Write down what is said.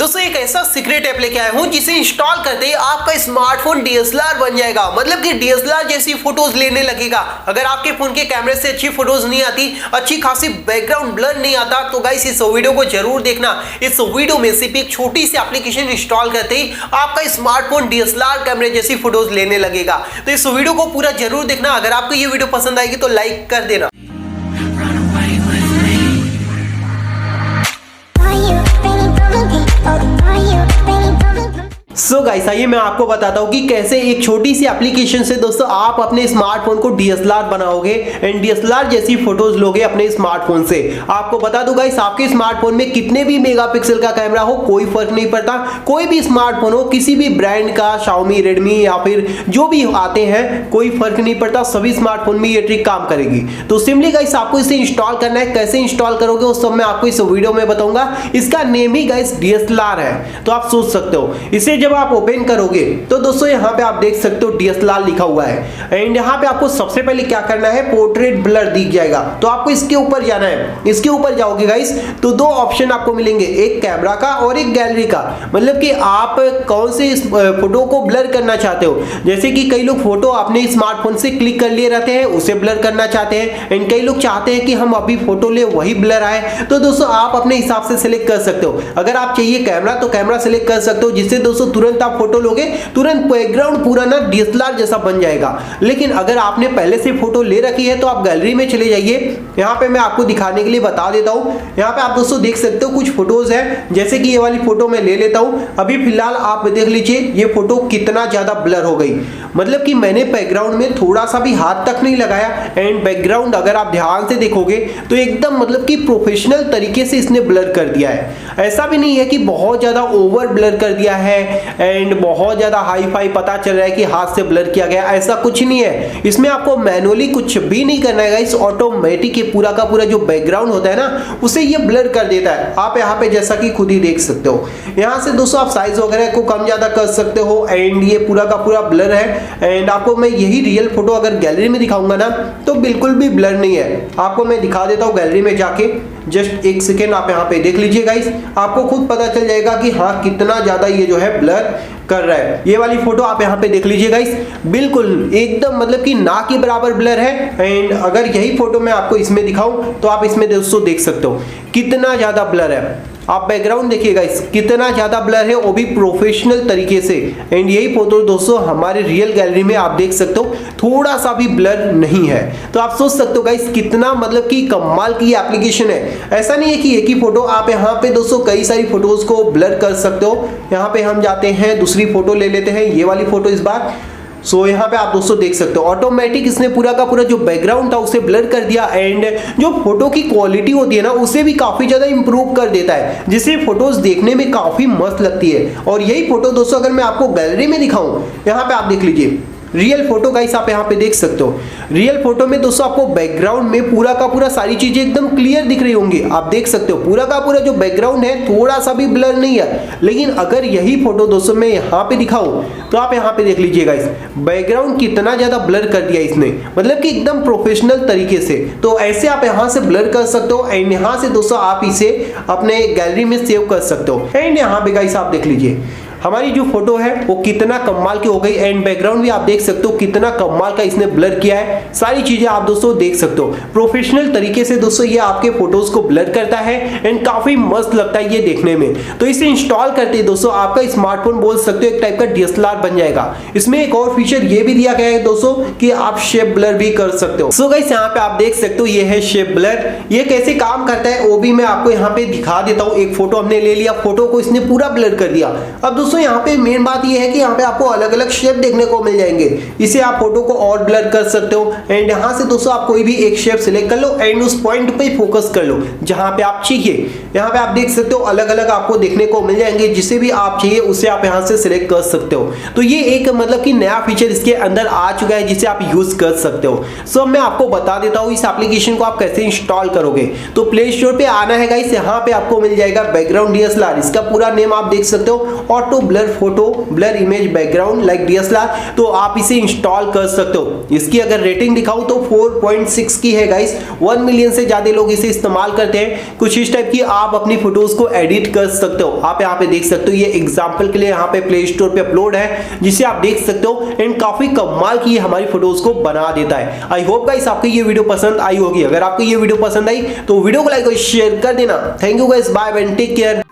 दोस्तों एक ऐसा सीक्रेट ऐप लेके आया हूँ जिसे इंस्टॉल करते ही आपका स्मार्टफोन डीएसएलआर बन जाएगा। मतलब कि डीएसएलआर जैसी फोटोज लेने लगेगा। अगर आपके फोन के कैमरे से अच्छी फोटोज नहीं आती, अच्छी खासी बैकग्राउंड ब्लर नहीं आता, तो गाइस इस वीडियो को जरूर देखना। इस वीडियो में सिर्फ एक छोटी सी एप्लीकेशन इंस्टॉल करते ही आपका स्मार्टफोन डीएसएलआर कैमरे जैसी फोटोज लेने लगेगा। तो इस वीडियो को पूरा जरूर देखना। अगर आपको ये वीडियो पसंद आएगी तो लाइक कर देना। सो गाइस आइए मैं आपको बताता हूँ कि कैसे एक छोटी सी एप्लीकेशन से दोस्तों आप अपने स्मार्टफोन को डीएसएलआर बनाओगे एंड डीएसएलआर जैसी फोटोज लोगे अपने स्मार्टफोन से। आपको बता दूं गाइस, आपके स्मार्टफोन में कितने भी मेगापिक्सल का कैमरा हो कोई फर्क नहीं पड़ता। कोई भी स्मार्टफोन हो, किसी भी ब्रांड का, शाओमी, रेडमी या फिर जो भी आते हैं, कोई फर्क नहीं पड़ता, सभी स्मार्टफोन में ये ट्रिक काम करेगी। तो सिंपली गाइस आपको इसे इंस्टॉल करना है। कैसे इंस्टॉल करोगे वो सब मैं आपको इस वीडियो में बताऊंगा। इसका नेम ही गाइस डीएसएलआर है, तो आप सोच सकते हो। इसे जब आप ओपन करोगे तो दोस्तों यहाँ पे आप देख सकते हो डीएसएलआर लिखा हुआ है एंड यहाँ पे आपको सबसे पहले क्या करना है, पोर्ट्रेट ब्लर दिख जाएगा, तो आपको इसके ऊपर जाना है। इसके ऊपर जाओगे गाइस तो दो ऑप्शन आपको मिलेंगे, एक कैमरा का और एक गैलरी का। मतलब कि आप कौन से फोटो को ब्लर करना चाहते हो। जैसे कि कई लोग फोटो अपने स्मार्टफोन से क्लिक कर लिए रहते हैं, उसे ब्लर करना चाहते हैं एंड कई लोग चाहते हैं कि हम अभी फोटो ले वही ब्लर आए। तो दोस्तों आप अपने हिसाब से सिलेक्ट कर सकते हो। अगर आप चाहिए कैमरा तो कैमरा सिलेक्ट कर सकते हो, जिससे दोस्तों तुरंत आप फोटो लोगे, तुरंत बैकग्राउंड पूरा ना डीएसएलआर जैसा बन जाएगा। लेकिन अगर आपने पहले से फोटो ले रखी है तो आप गैलरी में चले जाइए। यहाँ पे मैं आपको दिखाने के लिए बता देता हूँ। यहाँ पे आप दोस्तों देख सकते हो कुछ फोटोज है, जैसे कि ये वाली फोटो मैं ले लेता हूँ। अभी फिलहाल आप देख लीजिए ये फोटो कितना ज्यादा ब्लर हो गई। मतलब कि मैंने बैकग्राउंड में थोड़ा सा भी हाथ तक नहीं लगाया एंड बैकग्राउंड अगर आप ध्यान से देखोगे तो एकदम मतलब कि प्रोफेशनल तरीके से इसने ब्लर कर दिया है। ऐसा भी नहीं है कि बहुत ज्यादा ओवर ब्लर कर दिया है एंड बहुत ज्यादा हाई फाई पता चल रहा है कि हाथ से ब्लर किया गया, ऐसा कुछ नहीं है। इसमें आपको मैनुअली कुछ भी नहीं करना है, इस ऑटोमेटिक ये पूरा का पूरा जो बैकग्राउंड होता है ना, उसे ये ब्लर कर देता है। आप यहाँ पे जैसा कि खुद ही देख सकते हो। यहाँ से दोस्तों आप साइज वगैरह को कम ज्यादा कर सकते हो एंड ये पूरा का पूरा ब्लर है। एंड आपको मैं यही रियल फोटो अगर गैलरी में दिखाऊंगा ना तो बिल्कुल भी ब्लर नहीं है। आपको मैं दिखा देता हूँ गैलरी में जाके, जस्ट एक सेकेंड आप यहाँ पे देख लीजिए गाइस, आपको खुद पता चल जाएगा कि हाँ कितना ज्यादा ये जो है ब्लर कर रहा है। ये वाली फोटो आप यहाँ पे देख लीजिए गाइस, बिल्कुल एकदम मतलब कि ना के बराबर ब्लर है। एंड अगर यही फोटो मैं आपको इसमें दिखाऊं तो आप इसमें दोस्तों देख सकते हो कितना ज्यादा ब्लर है। आप बैकग्राउंड देखिए गाइस कितना ज्यादा ब्लर है, वो भी प्रोफेशनल तरीके से। एंड यही फोटो दोस्तों हमारे रियल गैलरी में आप देख सकते हो थोड़ा सा भी ब्लर नहीं है। तो आप सोच सकते हो गाइस कितना मतलब कि कमाल की एप्लीकेशन है। ऐसा नहीं है कि एक ही फोटो, आप यहाँ पे दोस्तों कई सारी फोटोज को ब्लर कर सकते हो। यहाँ पे हम जाते हैं, दूसरी फोटो ले लेते हैं, ये वाली फोटो इस बार। सो यहाँ पे आप दोस्तों देख सकते हो ऑटोमेटिक इसने पूरा का पूरा जो बैकग्राउंड था उसे ब्लर कर दिया एंड जो फोटो की क्वालिटी होती है ना उसे भी काफी ज्यादा इंप्रूव कर देता है, जिससे फोटोज देखने में काफी मस्त लगती है। और यही फोटो दोस्तों अगर मैं आपको गैलरी में दिखाऊं, यहाँ पे आप देख लीजिए रियल फोटो गाइस, आप यहाँ पे देख सकते हो। रियल फोटो में दोस्तों आपको बैकग्राउंड में पूरा का पूरा सारी चीजें एकदम क्लियर दिख रही होंगी। आप देख सकते हो पूरा का पूरा जो बैकग्राउंड है थोड़ा सा भी ब्लर नहीं है। लेकिन अगर यही फोटो दोस्तों मैं यहाँ पे दिखाऊं तो आप यहाँ पे देख लीजिए गाइस बैकग्राउंड कितना ज्यादा ब्लर कर दिया इसने, मतलब कि एकदम प्रोफेशनल तरीके से। तो ऐसे आप यहाँ से ब्लर कर सकते हो एंड यहाँ से दोस्तों आप इसे अपने गैलरी में सेव कर सकते हो। एंड यहाँ पे गाइस आप देख लीजिए हमारी जो फोटो है वो कितना कमाल की हो गई एंड बैकग्राउंड भी आप देख सकते हो कितना कमाल का इसने ब्लर किया है। सारी चीजें आप दोस्तों देख सकते हो प्रोफेशनल तरीके से दोस्तों ये आपके फोटोज को ब्लर करता है एंड काफी मस्त लगता है ये देखने में। तो इसे इंस्टॉल करते ही दोस्तों आपका स्मार्टफोन बोल सकते हो एक टाइप का डीएसएलआर बन जाएगा। इसमें एक और फीचर ये भी दिया गया है दोस्तों कि आप शेप ब्लर भी कर सकते हो। सो गाइस यहाँ पे आप देख सकते हो ये है शेप ब्लर। ये कैसे काम करता है वो भी मैं आपको यहाँ पे दिखा देता हूँ। एक फोटो हमने ले लिया, फोटो को इसने पूरा ब्लर कर दिया। अब दोस्तों यहाँ पे मेन बात ये है कि यहाँ पे आपको अलग अलग शेप देखने को मिल जाएंगे। इसे आप फोटो को और ब्लर कर सकते हो एंड यहाँ से दोस्तों आप कोई भी एक शेप सिलेक्ट कर लो एंड उस पॉइंट पे फोकस कर लो जहाँ पे आप चाहिए। यहाँ पे आप देख सकते हो अलग अलग आपको देखने को मिल जाएंगे, जिसे भी आप चाहिए उसे आप यहाँ से सिलेक्ट कर सकते हो। तो ये एक मतलब कि नया फीचर इसके अंदर आ चुका है जिसे आप यूज कर सकते हो। सो मैं आपको बता देता हूँ इस एप्लीकेशन को आप कैसे इंस्टॉल करोगे। तो प्ले स्टोर पे आना है गाइस, यहाँ पे आपको मिल जाएगा बैकग्राउंड डीएसएलआर। इसका पूरा नेम आप देख सकते हो, auto blur photo, blur image background like DSLR, तो आप इसे इंस्टॉल कर सकते हो। इसकी अगर रेटिंग दिखाऊं तो 4.6 की है गाइस। 1 मिलियन से ज्यादा लोग इसे इस्तेमाल करते हैं। कुछ इस टाइप की आप अपनी फोटोज को एडिट कर सकते हो। आप यहाँ पे देख सकते हो, ये एग्जांपल के लिए यहाँ पे प्ले स्टोर पे अपलोड है, जिसे आप देख सकते हो एंड काफी कमाल की हमारी फोटोज को बना देता है। आई होप गाइस आपको ये वीडियो पसंद आई होगी। अगर आपको ये वीडियो पसंद आई तो वीडियो को लाइक और शेयर कर देना। Thank you guys, bye and take care.